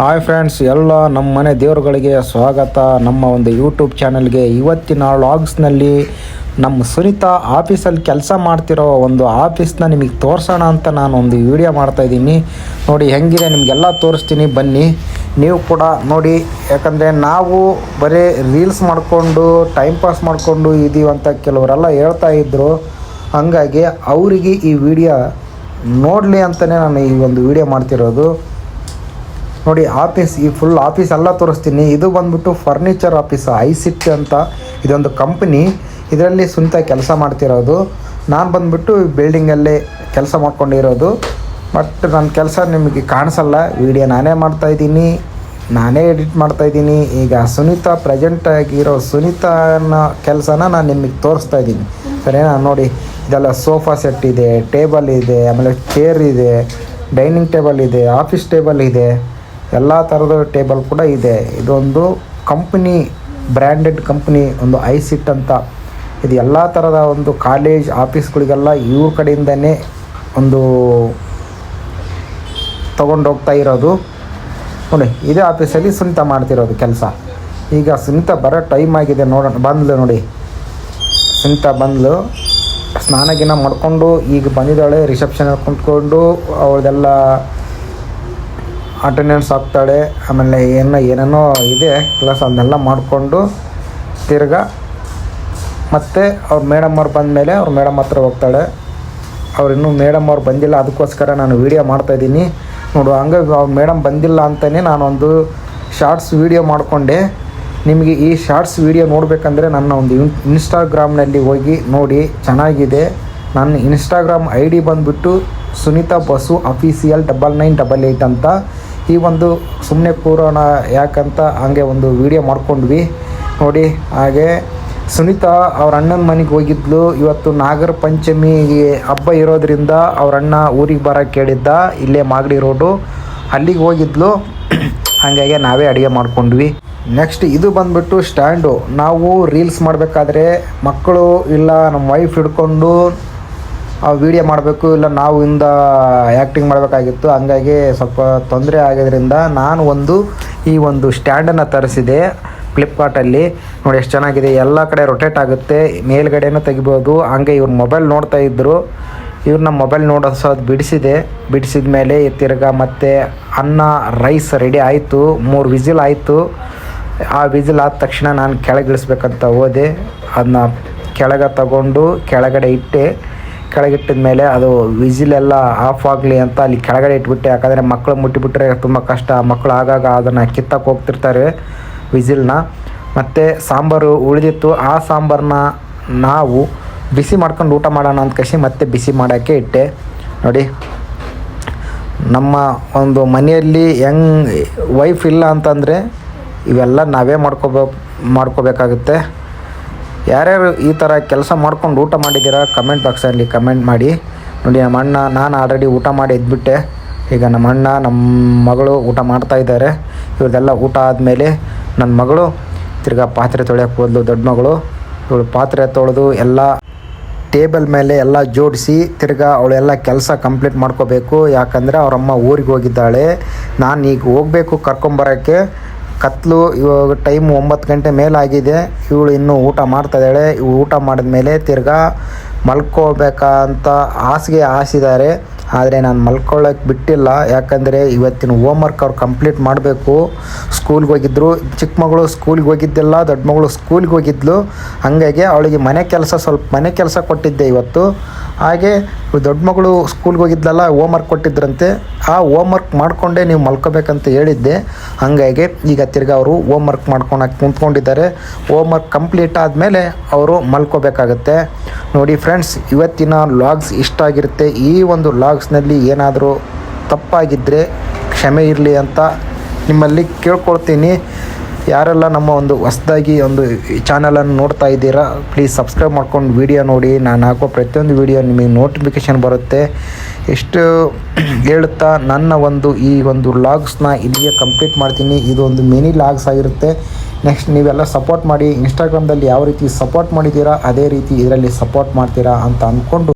Hi friends, ಎಲ್ಲ ನಮ್ಮ ಮನೆ ದೇವರುಗಳಿಗೆ ಸ್ವಾಗತ. ನಮ್ಮ ಒಂದು ಯೂಟ್ಯೂಬ್ ಚಾನಲ್ಗೆ ಇವತ್ತಿನ ವ್ಲಾಗ್ಸ್ನಲ್ಲಿ ನಮ್ಮ ಸುನೀತಾ ಆಫೀಸಲ್ಲಿ ಕೆಲಸ ಮಾಡ್ತಿರೋ ಒಂದು ಆಫೀಸ್ನ ನಿಮಗೆ ತೋರಿಸೋಣ ಅಂತ ನಾನು ಒಂದು ವಿಡಿಯೋ ಮಾಡ್ತಾಯಿದ್ದೀನಿ. ನೋಡಿ ಹೆಂಗಿದೆ ನಿಮಗೆಲ್ಲ ತೋರಿಸ್ತೀನಿ, ಬನ್ನಿ ನೀವು ಕೂಡ ನೋಡಿ. ಯಾಕಂದರೆ ನಾವು ಬರೀ ರೀಲ್ಸ್ ಮಾಡಿಕೊಂಡು ಟೈಮ್ ಪಾಸ್ ಮಾಡಿಕೊಂಡು ಇದ್ದೀವಿ ಅಂತ ಕೆಲವರೆಲ್ಲ ಹೇಳ್ತಾಯಿದ್ರು. ಹಾಗಾಗಿ ಅವರಿಗೆ ಈ ವಿಡಿಯೋ ನೋಡಲಿ ಅಂತಲೇ ನಾನು ಈ ಒಂದು ವಿಡಿಯೋ ಮಾಡ್ತಿರೋದು. ನೋಡಿ ಆಫೀಸ್, ಈ ಫುಲ್ ಆಫೀಸ್ ಎಲ್ಲ ತೋರಿಸ್ತೀನಿ. ಇದು ಬಂದ್ಬಿಟ್ಟು ಫರ್ನಿಚರ್ ಆಫೀಸ್, ಐಸಿಟ್ ಅಂತ ಇದೊಂದು ಕಂಪ್ನಿ. ಇದರಲ್ಲಿ ಸುನೀತಾ ಕೆಲಸ ಮಾಡ್ತಿರೋದು. ನಾನು ಬಂದ್ಬಿಟ್ಟು ಬಿಲ್ಡಿಂಗಲ್ಲೇ ಕೆಲಸ ಮಾಡ್ಕೊಂಡಿರೋದು. ಬಟ್ ನನ್ನ ಕೆಲಸ ನಿಮಗೆ ಕಾಣಿಸಲ್ಲ. ವಿಡಿಯೋ ನಾನೇ ಮಾಡ್ತಾಯಿದ್ದೀನಿ, ನಾನೇ ಎಡಿಟ್ ಮಾಡ್ತಾಯಿದ್ದೀನಿ. ಈಗ ಸುನೀತಾ ಪ್ರೆಸೆಂಟ್ ಆಗಿರೋ ಸುನೀತಾನ ಕೆಲಸನ ನಾನು ನಿಮಗೆ ತೋರಿಸ್ತಾ ಇದ್ದೀನಿ, ಸರಿನಾ? ನೋಡಿ ಇದೆಲ್ಲ ಸೋಫಾ ಸೆಟ್ ಇದೆ, ಟೇಬಲ್ ಇದೆ, ಆಮೇಲೆ ಚೇರ್ ಇದೆ, ಡೈನಿಂಗ್ ಟೇಬಲ್ ಇದೆ, ಆಫೀಸ್ ಟೇಬಲ್ ಇದೆ, ಎಲ್ಲ ಥರದ ಟೇಬಲ್ ಕೂಡ ಇದೆ. ಇದೊಂದು ಕಂಪ್ನಿ, ಬ್ರ್ಯಾಂಡೆಡ್ ಕಂಪ್ನಿ, ಒಂದು ಐಸಿಟ್ ಅಂತ. ಇದು ಎಲ್ಲ ಥರದ ಒಂದು ಕಾಲೇಜ್ ಆಫೀಸ್ಗಳಿಗೆಲ್ಲ ಇವ್ರ ಕಡೆಯಿಂದನೇ ಒಂದು ತೊಗೊಂಡೋಗ್ತಾ ಇರೋದು. ನೋಡಿ ಇದೇ ಆಫೀಸಲ್ಲಿ ಸುನೀತಾ ಮಾಡ್ತಿರೋದು ಕೆಲಸ. ಈಗ ಸುನೀತಾ ಬರೋ ಟೈಮ್ ಆಗಿದೆ, ನೋಡೋಣ. ಬಂದ್ಲು ನೋಡಿ, ಸುನೀತಾ ಬಂದ್ಲು, ಸ್ನಾನ ಮಾಡಿಕೊಂಡು ಈಗ ಬಂದಿದ್ದಾಳೆ. ರಿಸೆಪ್ಷನಲ್ಲಿ ಕುಂತ್ಕೊಂಡು ಅವಳದೆಲ್ಲ ಅಟೆಂಡೆನ್ಸ್ ಹಾಕ್ತಾಳೆ. ಆಮೇಲೆ ಏನೇನೋ ಇದೆ ಕ್ಲಾಸ್, ಅದನ್ನೆಲ್ಲ ಮಾಡಿಕೊಂಡು ತಿರ್ಗಾ ಮತ್ತೆ ಅವ್ರು ಮೇಡಮ್ ಅವ್ರು ಬಂದಮೇಲೆ ಅವ್ರು ಮೇಡಮ್ ಹತ್ರ ಹೋಗ್ತಾಳೆ. ಅವ್ರು ಇನ್ನೂ ಮೇಡಮ್ ಅವ್ರು ಬಂದಿಲ್ಲ, ಅದಕ್ಕೋಸ್ಕರ ನಾನು ವೀಡಿಯೋ ಮಾಡ್ತಾಯಿದ್ದೀನಿ. ನೋಡು, ಹಂಗಾಗಿ ಅವ್ರು ಮೇಡಮ್ ಬಂದಿಲ್ಲ ಅಂತಲೇ ನಾನೊಂದು ಶಾರ್ಟ್ಸ್ ವೀಡಿಯೋ ಮಾಡಿಕೊಂಡೆ. ನಿಮಗೆ ಈ ಶಾರ್ಟ್ಸ್ ವೀಡಿಯೋ ನೋಡಬೇಕಂದ್ರೆ ನನ್ನ ಒಂದು ಇನ್ಸ್ಟಾಗ್ರಾಮ್ನಲ್ಲಿ ಹೋಗಿ ನೋಡಿ, ಚೆನ್ನಾಗಿದೆ. ನನ್ನ ಇನ್ಸ್ಟಾಗ್ರಾಮ್ ID ಬಂದುಬಿಟ್ಟು ಸುನೀತಾ ಬಸು ಅಫೀಸಿಯಲ್ 9988 ಅಂತ. ಈ ಒಂದು ಸುಮ್ಮನೆ ಕೂರೋಣ ಯಾಕಂತ ಹಂಗೆ ಒಂದು ವಿಡಿಯೋ ಮಾಡ್ಕೊಂಡ್ವಿ ನೋಡಿ. ಹಾಗೆ ಸುನೀತಾ ಅವ್ರ ಅಣ್ಣನ ಮನೆಗೆ ಹೋಗಿದ್ಲು. ಇವತ್ತು ನಾಗರ ಪಂಚಮಿ ಹಬ್ಬ ಇರೋದ್ರಿಂದ ಅವ್ರ ಅಣ್ಣ ಊರಿಗೆ ಬರೋಕ್ಕೆ ಕೇಳಿದ್ದ, ಇಲ್ಲೇ ಮಾಗಡಿ ರೋಡು, ಅಲ್ಲಿಗೆ ಹೋಗಿದ್ಲು. ಹಾಗಾಗಿ ನಾವೇ ಅಡುಗೆ ಮಾಡ್ಕೊಂಡ್ವಿ. ನೆಕ್ಸ್ಟ್ ಇದು ಬಂದುಬಿಟ್ಟು ಸ್ಟ್ಯಾಂಡು. ನಾವು ರೀಲ್ಸ್ ಮಾಡಬೇಕಾದ್ರೆ ಮಕ್ಕಳು ಇಲ್ಲ ನಮ್ಮ ವೈಫ್ ಹಿಡ್ಕೊಂಡು ವೀಡಿಯೋ ಮಾಡಬೇಕು, ಇಲ್ಲ ನಾವು ಆ್ಯಕ್ಟಿಂಗ್ ಮಾಡಬೇಕಾಗಿತ್ತು. ಹಂಗಾಗಿ ಸ್ವಲ್ಪ ತೊಂದರೆ ಆಗಿದ್ದರಿಂದ ನಾನು ಈ ಒಂದು ಸ್ಟ್ಯಾಂಡನ್ನು ತರಿಸಿದೆ ಫ್ಲಿಪ್ಕಾರ್ಟಲ್ಲಿ. ನೋಡಿ ಎಷ್ಟು ಚೆನ್ನಾಗಿದೆ, ಎಲ್ಲ ಕಡೆ ರೊಟೇಟ್ ಆಗುತ್ತೆ, ಮೇಲ್ಗಡೆನೂ ತೆಗಿಬೋದು. ಹಂಗೆ ಇವ್ರು ಮೊಬೈಲ್ ನೋಡ್ತಾಯಿದ್ರು, ಇವ್ರನ್ನ ಮೊಬೈಲ್ ನೋಡೋದು ಬಿಡಿಸಿದ ಮೇಲೆ ತಿರ್ಗಾ ಮತ್ತು ಅನ್ನ ರೈಸ್ ರೆಡಿ ಆಯಿತು. 3 ವಿಸಿಲ್ ಆಯಿತು. ಆ ವಿಸಿಲ್ ಆದ ತಕ್ಷಣ ನಾನು ಕೆಳಗಿಳಿಸ್ಬೇಕಂತ ಹೋದೆ. ಅದನ್ನ ಕೆಳಗೆ ತಗೊಂಡು ಕೆಳಗಡೆ ಇಟ್ಟೆ. ಕೆಳಗಿಟ್ಟಿದ ಮೇಲೆ ಅದು ವಿಸಿಲೆಲ್ಲ ಆಫ್ ಆಗಲಿ ಅಂತ ಅಲ್ಲಿ ಕೆಳಗಡೆ ಇಟ್ಬಿಟ್ಟೆ. ಯಾಕಂದರೆ ಮಕ್ಕಳು ಮುಟ್ಟಿಬಿಟ್ರೆ ತುಂಬ ಕಷ್ಟ. ಮಕ್ಕಳು ಆಗಾಗ ಅದನ್ನು ಕಿತ್ತಕ್ಕೆ ಹೋಗ್ತಿರ್ತಾರೆ ವಿಸಿಲ್ನ. ಮತ್ತು ಸಾಂಬಾರು ಉಳಿದಿತ್ತು, ಆ ಸಾಂಬಾರನ್ನ ನಾವು ಬಿಸಿ ಮಾಡ್ಕೊಂಡು ಊಟ ಮಾಡೋಣ ಅಂತ ಮತ್ತೆ ಬಿಸಿ ಮಾಡೋಕ್ಕೆ ಇಟ್ಟೆ. ನೋಡಿ ನಮ್ಮ ಒಂದು ಮನೆಯಲ್ಲಿ ವೈಫ್ ಇಲ್ಲ ಅಂತಂದರೆ ಇವೆಲ್ಲ ನಾವೇ ಮಾಡ್ಕೋಬೇಕಾಗುತ್ತೆ. ಯಾರ್ಯಾರು ಈ ಥರ ಕೆಲಸ ಮಾಡ್ಕೊಂಡು ಊಟ ಮಾಡಿದ್ದೀರಾ ಕಮೆಂಟ್ ಬಾಕ್ಸಲ್ಲಿ ಕಮೆಂಟ್ ಮಾಡಿ. ನೋಡಿ ನಮ್ಮ ಅಣ್ಣ, ನಾನು ಆಲ್ರೆಡಿ ಊಟ ಮಾಡಿ ಎದ್ಬಿಟ್ಟೆ. ಈಗ ನಮ್ಮ ಅಣ್ಣ ನಮ್ಮ ಮಗಳು ಊಟ ಮಾಡ್ತಾಯಿದ್ದಾರೆ. ಇವ್ರದ್ದೆಲ್ಲ ಊಟ ಆದಮೇಲೆ ನನ್ನ ಮಗಳು ತಿರ್ಗಾ ಪಾತ್ರೆ ತೊಳೆಯೋಕ್ಕೆ ಹೋದ್ಲು, ದೊಡ್ಡ ಮಗಳು. ಇವಳು ಪಾತ್ರೆ ತೊಳೆದು ಎಲ್ಲ ಟೇಬಲ್ ಮೇಲೆ ಎಲ್ಲ ಜೋಡಿಸಿ ತಿರ್ಗಾ ಅವಳೆಲ್ಲ ಕೆಲಸ ಕಂಪ್ಲೀಟ್ ಮಾಡ್ಕೋಬೇಕು. ಯಾಕಂದರೆ ಅವರಮ್ಮ ಊರಿಗೆ ಹೋಗಿದ್ದಾಳೆ. ನಾನು ಈಗ ಹೋಗಬೇಕು ಕರ್ಕೊಂಬರೋಕ್ಕೆ. ಕತ್ಲು, ಇವಾಗ ಟೈಮ್ 9 ಗಂಟೆ ಮೇಲಾಗಿದೆ. ಇವಳು ಇನ್ನೂ ಊಟ ಮಾಡ್ತಾಯಿದ್ದಾಳೆ. ಇವಳು ಊಟ ಮಾಡಿದ್ಮೇಲೆ ತಿರ್ಗಾ ಮಲ್ಕೋಬೇಕಂತ ಹಾಸಿಗೆ ಹಾಸಿದ್ದಾರೆ. ಆದರೆ ನಾನು ಮಲ್ಕೊಳ್ಳೋಕ್ಕೆ ಬಿಟ್ಟಿಲ್ಲ. ಯಾಕಂದರೆ ಇವತ್ತಿನ ಹೋಮ್ವರ್ಕ್ ಅವ್ರು ಕಂಪ್ಲೀಟ್ ಮಾಡಬೇಕು. ಸ್ಕೂಲ್ಗೆ ಹೋಗಿದ್ದರು. ಚಿಕ್ಕ ಮಗಳು ಸ್ಕೂಲ್ಗೆ ಹೋಗಿದ್ದಿಲ್ಲ, ದೊಡ್ಡ ಮಗಳು ಸ್ಕೂಲ್ಗೆ ಹೋಗಿದ್ಲು. ಹಾಗಾಗಿ ಅವಳಿಗೆ ಸ್ವಲ್ಪ ಮನೆ ಕೆಲಸ ಕೊಟ್ಟಿದ್ದೆ ಇವತ್ತು. ಹಾಗೆ ದೊಡ್ಡ ಮಗಳು ಸ್ಕೂಲ್ಗೆ ಹೋಗಿದ್ಲಲ್ಲ, ಹೋಮ್ವರ್ಕ್ ಕೊಟ್ಟಿದ್ರಂತೆ. ಆ ಹೋಮ್ವರ್ಕ್ ಮಾಡಿಕೊಂಡೇ ನೀವು ಮಲ್ಕೋಬೇಕಂತ ಹೇಳಿದ್ದೆ. ಹಾಗಾಗಿ ಈಗ ತಿರ್ಗಿ ಅವರು ಹೋಮ್ವರ್ಕ್ ಮಾಡ್ಕೊಳಕ್ಕೆ ಕುಂತ್ಕೊಂಡಿದ್ದಾರೆ. ಹೋಮ್ವರ್ಕ್ ಕಂಪ್ಲೀಟ್ ಆದಮೇಲೆ ಅವರು ಮಲ್ಕೋಬೇಕಾಗತ್ತೆ. ನೋಡಿ ಫ್ರೆಂಡ್ಸ್, ಇವತ್ತಿನ ವ್ಲಾಗ್ಸ್ ಇಷ್ಟ ಆಗಿರುತ್ತೆ. ಈ ಒಂದು ವ್ಲಾಗ್ಸ್ನಲ್ಲಿ ಏನಾದರೂ ತಪ್ಪಾಗಿದ್ದರೆ ಕ್ಷಮೆ ಇರಲಿ ಅಂತ ನಿಮ್ಮಲ್ಲಿ ಕೇಳ್ಕೊಳ್ತೀನಿ. ಯಾರೆಲ್ಲ ನಮ್ಮ ಒಂದು ಹೊಸದಾಗಿ ಒಂದು ಚಾನಲನ್ನು ನೋಡ್ತಾ ಇದ್ದೀರಾ, ಪ್ಲೀಸ್ ಸಬ್ಸ್ಕ್ರೈಬ್ ಮಾಡ್ಕೊಂಡು ವಿಡಿಯೋ ನೋಡಿ. ನಾನು ಹಾಕೋ ಪ್ರತಿಯೊಂದು ವಿಡಿಯೋ ನಿಮಗೆ ನೋಟಿಫಿಕೇಷನ್ ಬರುತ್ತೆ. ಎಷ್ಟು ಹೇಳುತ್ತಾ ನನ್ನ ಈ ಒಂದು ವ್ಲಾಗ್ಸ್ನ ಇಲ್ಲಿಗೆ ಕಂಪ್ಲೀಟ್ ಮಾಡ್ತೀನಿ. ಇದು ಒಂದು ಮಿನಿ ವ್ಲಾಗ್ಸ್ ಆಗಿರುತ್ತೆ. ನೆಕ್ಸ್ಟ್ ನೀವೆಲ್ಲ ಸಪೋರ್ಟ್ ಮಾಡಿ. ಇನ್ಸ್ಟಾಗ್ರಾಮ್ದಲ್ಲಿ ಯಾವ ರೀತಿ ಸಪೋರ್ಟ್ ಮಾಡಿದ್ದೀರಾ ಅದೇ ರೀತಿ ಇದರಲ್ಲಿ ಸಪೋರ್ಟ್ ಮಾಡ್ತೀರಾ ಅಂತ ಅಂದ್ಕೊಂಡು